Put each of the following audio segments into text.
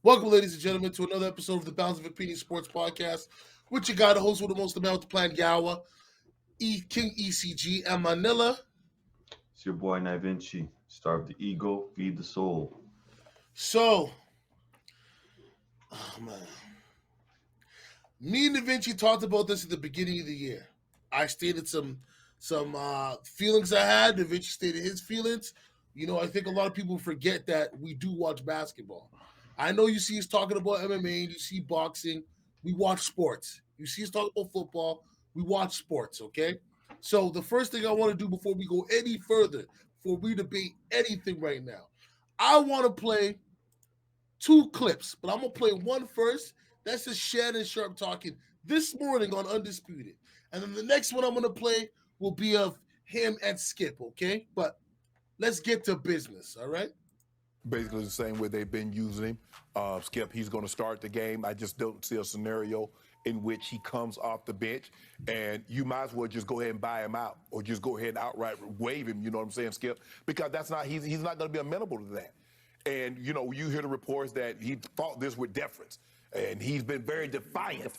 Welcome, ladies and gentlemen, to another episode of the Bounds of Opinion Sports Podcast, with your guy, the host with the most amount to plan, Yawa, King ECG, and Manila. It's your boy Nai Vinci. Starve the ego, feed the soul. So, oh man, me and Da Vinci talked about this at the beginning of the year. I stated some feelings I had. Da Vinci stated his feelings. I think a lot of people forget that we do watch basketball. I know you see us talking about MMA, and you see boxing. We watch sports. You see us talking about football. We watch sports. Okay. So the first thing I want to do before we go any further, before we debate anything right now, I want to play two clips, but I'm gonna play one first. That's just Shannon Sharp talking this morning on Undisputed, and then the next one I'm gonna play will be of him and Skip. Okay, but let's get to business. All right. Basically the same way they've been using him. Skip, he's going to start the game. I just don't see a scenario in which he comes off the bench, and you might as well just go ahead and buy him out, or just go ahead and outright waive him. You know what I'm saying, Skip? Because that's not he's not going to be amenable to that. And you hear the reports that he fought this with deference, and he's been very defiant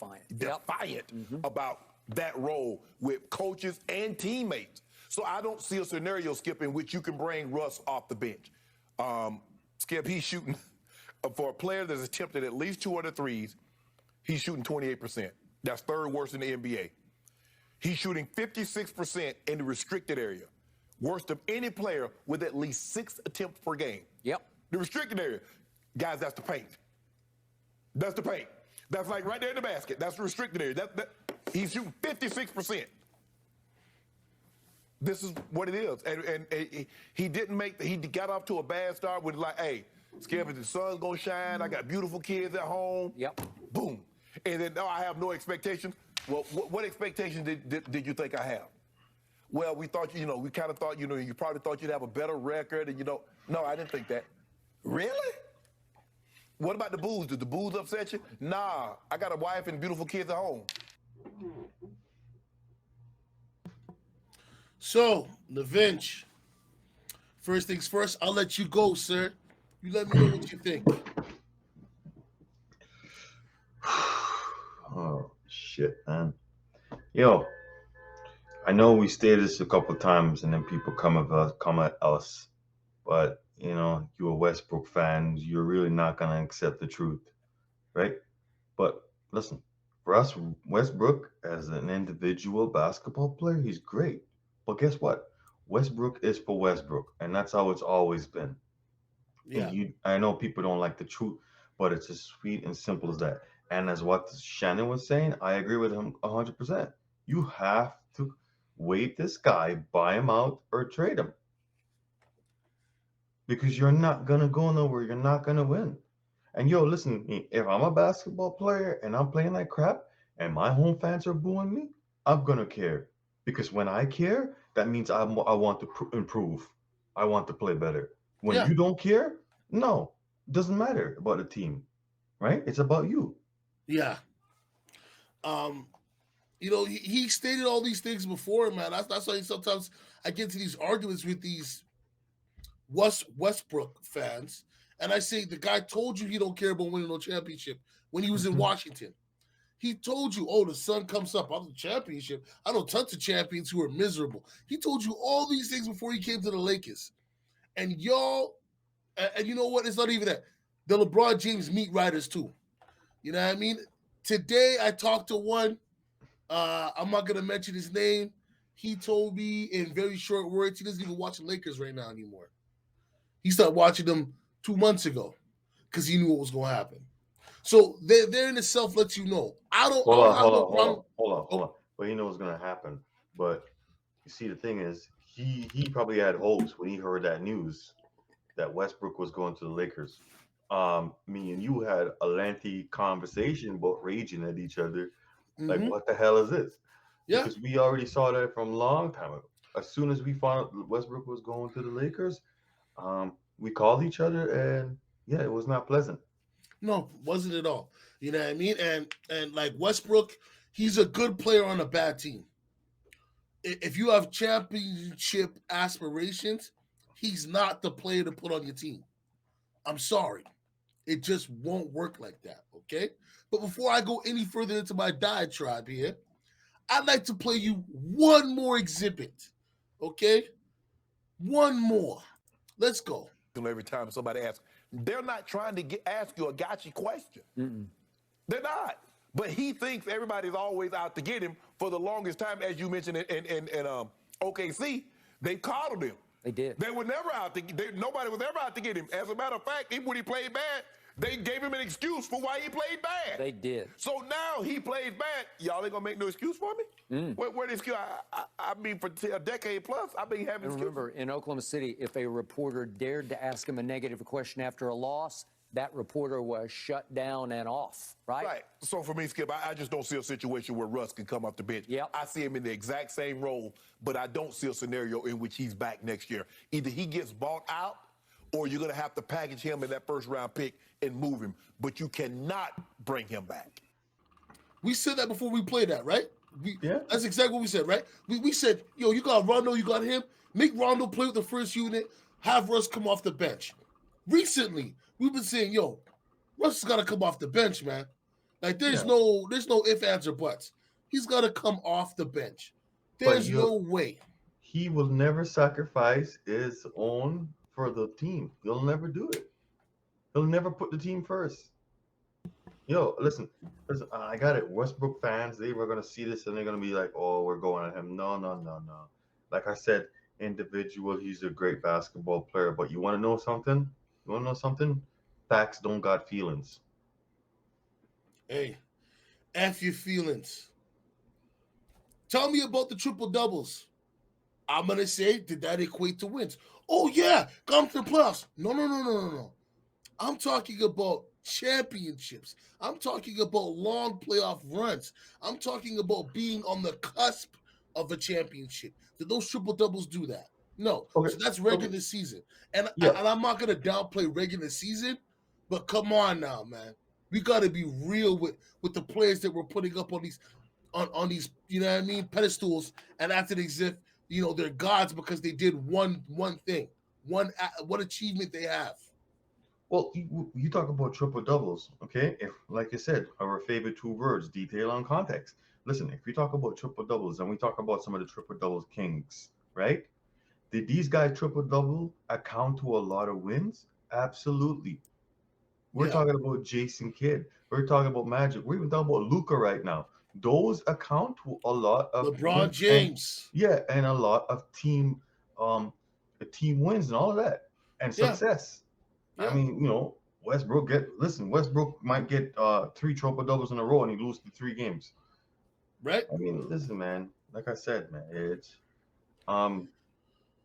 about that role with coaches and teammates. So I don't see a scenario, Skip, in which you can bring Russ off the bench. Skip, he's shooting for a player that's attempted at least 200 threes. He's shooting 28%. That's third worst in the NBA. He's shooting 56% in the restricted area, worst of any player with at least 6 attempts per game. Yep. The restricted area, guys, that's the paint. That's the paint. That's like right there in the basket. That's the restricted area. He's shooting 56%. This is what it is. And he didn't he got off to a bad start with like, hey, Skip, the sun's gonna shine. I got beautiful kids at home. Yep. Boom. And then I have no expectations. Well, what expectations did you think I have? Well, we thought, we kind of thought, you probably thought you'd have a better record. And, no, I didn't think that. Really? What about the booze? Did the booze upset you? Nah, I got a wife and beautiful kids at home. So, Levinch, first things first, I'll let you go, sir. You let me know what you think. Oh shit, man. Yo, I know we stated this a couple times, and then people come at us, but you're a Westbrook fan. You're really not gonna accept the truth, right? But listen, for us, Westbrook as an individual basketball player, he's great. But guess what? Westbrook is for Westbrook, and that's how it's always been. Yeah. I know people don't like the truth, but it's as sweet and simple as that. And as what Shannon was saying, I agree with him 100%. You have to wait this guy, buy him out, or trade him. Because you're not going to go nowhere. You're not going to win. And listen, if I'm a basketball player and I'm playing like crap and my home fans are booing me, I'm going to care. Because when I care, that means I want to improve. I want to play better. When Yeah. you don't care, no, doesn't matter about the team, right? It's about you. Yeah. He stated all these things before, man. That's why sometimes I get into these arguments with these Westbrook fans, and I say the guy told you he don't care about winning no championship when he was in Washington. He told you, oh, the sun comes up. I'm the championship. I know tons of champions who are miserable. He told you all these things before he came to the Lakers. And y'all, and you know what? It's not even that. The LeBron James meat writers, too. You know what I mean? Today, I talked to one. I'm not going to mention his name. He told me in very short words he doesn't even watch the Lakers right now anymore. He started watching them 2 months ago because he knew what was going to happen. So there in itself lets you know. I don't have no problem. Hold on. But he knows what's gonna happen. But you see, the thing is, he probably had hopes when he heard that news that Westbrook was going to the Lakers. Me and you had a lengthy conversation about raging at each other, like, Mm-hmm. what the hell is this? Yeah. Because we already saw that from a long time ago. As soon as we found out Westbrook was going to the Lakers, we called each other, and yeah, it was not pleasant. No, wasn't at all. You know what I mean? And like Westbrook, he's a good player on a bad team. If you have championship aspirations, he's not the player to put on your team. I'm sorry. It just won't work like that, okay? But before I go any further into my diatribe here, I'd like to play you one more exhibit, okay? One more. Let's go. Every time somebody asks, they're not trying to ask you a gotcha question. They're not. But he thinks everybody's always out to get him. For the longest time, as you mentioned in OKC, they coddled him. They did. They were never out to nobody was ever out to get him. As a matter of fact, even when he played bad, they gave him an excuse for why he played bad. They did. So now he plays bad. Y'all ain't gonna make no excuse for me? Where the excuse? I mean, for a decade plus, I've been having excuses. Remember, in Oklahoma City, if a reporter dared to ask him a negative question after a loss, that reporter was shut down and off, right? Right. So for me, Skip, I just don't see a situation where Russ can come off the bench. Yep. I see him in the exact same role, but I don't see a scenario in which he's back next year. Either he gets bought out, or you're going to have to package him in that first-round pick and move him. But you cannot bring him back. We said that before we played that, right? Yeah. That's exactly what we said, right? We said, yo, you got Rondo, you got him. Make Rondo play with the first unit. Have Russ come off the bench. Recently, we've been saying, yo, Russ has got to come off the bench, man. Like, there's no ifs, ands, or buts. He's got to come off the bench. There's no way. He will never sacrifice his own for the team. He'll never do it. He'll never put the team first. Yo, listen, I got it. Westbrook fans, they were going to see this and they're going to be like, oh, we're going at him. No. Like I said, individual, he's a great basketball player. But you want to know something? Facts don't got feelings. Hey, F your feelings. Tell me about the triple doubles. I'm going to say, did that equate to wins? Oh, yeah, come to the playoffs. No. I'm talking about championships. I'm talking about long playoff runs. I'm talking about being on the cusp of a championship. Did those triple doubles do that? No. Okay. So that's regular season. And I'm not going to downplay regular season, but come on now, man. We got to be real with the players that we're putting up on these, you know what I mean, pedestals, and acting as if, you know, they're gods because they did one thing, one achievement they have. Well, you talk about triple doubles, okay? If, like I said, our favorite two words, detail and context. Listen, if we talk about triple doubles and we talk about some of the triple doubles kings, right? Did these guys triple double account to a lot of wins? Absolutely. We're talking about Jason Kidd. We're talking about Magic. We're even talking about Luka right now. Those account to a lot of LeBron James. And a lot of team wins and all of that and success. Yeah. I mean, you know, Westbrook might get 3 triple doubles in a row and he loses the 3 games. Right? I mean, listen, man. Like I said, man, it's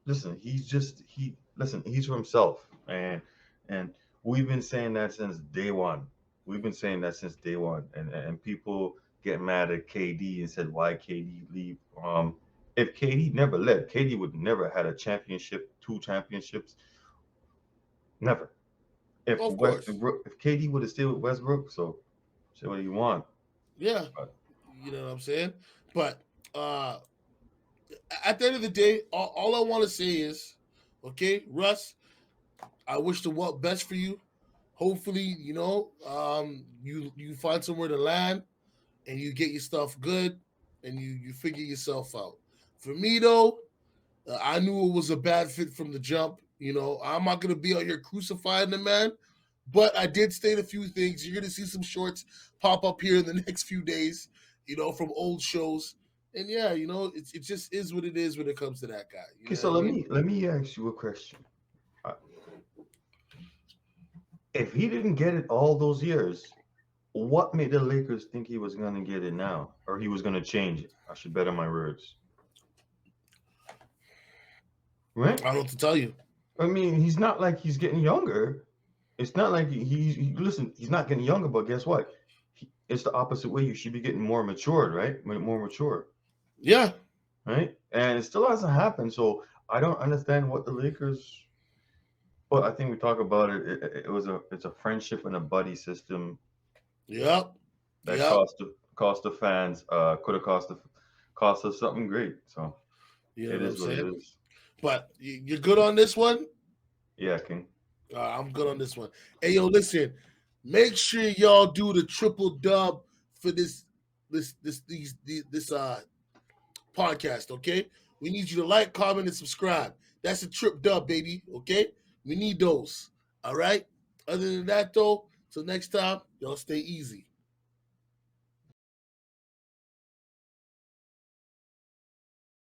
listen, he's for himself, and we've been saying that since day one. And people get mad at KD and said, why KD leave? If KD never left, KD would never had a championship, 2 championships. Never. If KD would have stayed with Westbrook, so say what you want. Yeah. But, you know what I'm saying? But at the end of the day, all I want to say is, okay, Russ, I wish the best for you. Hopefully, you know, you find somewhere to land and you get your stuff good and you figure yourself out. For me, though, I knew it was a bad fit from the jump. You know, I'm not going to be out here crucifying the man, but I did state a few things. You're going to see some shorts pop up here in the next few days, you know, from old shows. And yeah, you know, it just is what it is when it comes to that guy. Okay, so let me ask you a question. If he didn't get it all those years, what made the Lakers think he was going to get it now, or he was going to change it? I should better my words. Right? I don't know what to tell you. I mean, he's not like he's getting younger. It's not like he's not getting younger, but guess what? It's the opposite way. You should be getting more matured, right? More mature. Yeah. Right? And it still hasn't happened. So I don't understand what the Lakers. But I think we talk about it. It's a friendship and a buddy system. Yep. That cost the fans. Could have cost us something great. So it is what it is. But you're good on this one? Yeah, King. I'm good on this one. Hey, yo, listen. Make sure y'all do the triple dub for this podcast, okay? We need you to like, comment, and subscribe. That's a trip dub, baby, okay? We need those. All right? Other than that, though, till next time, y'all stay easy.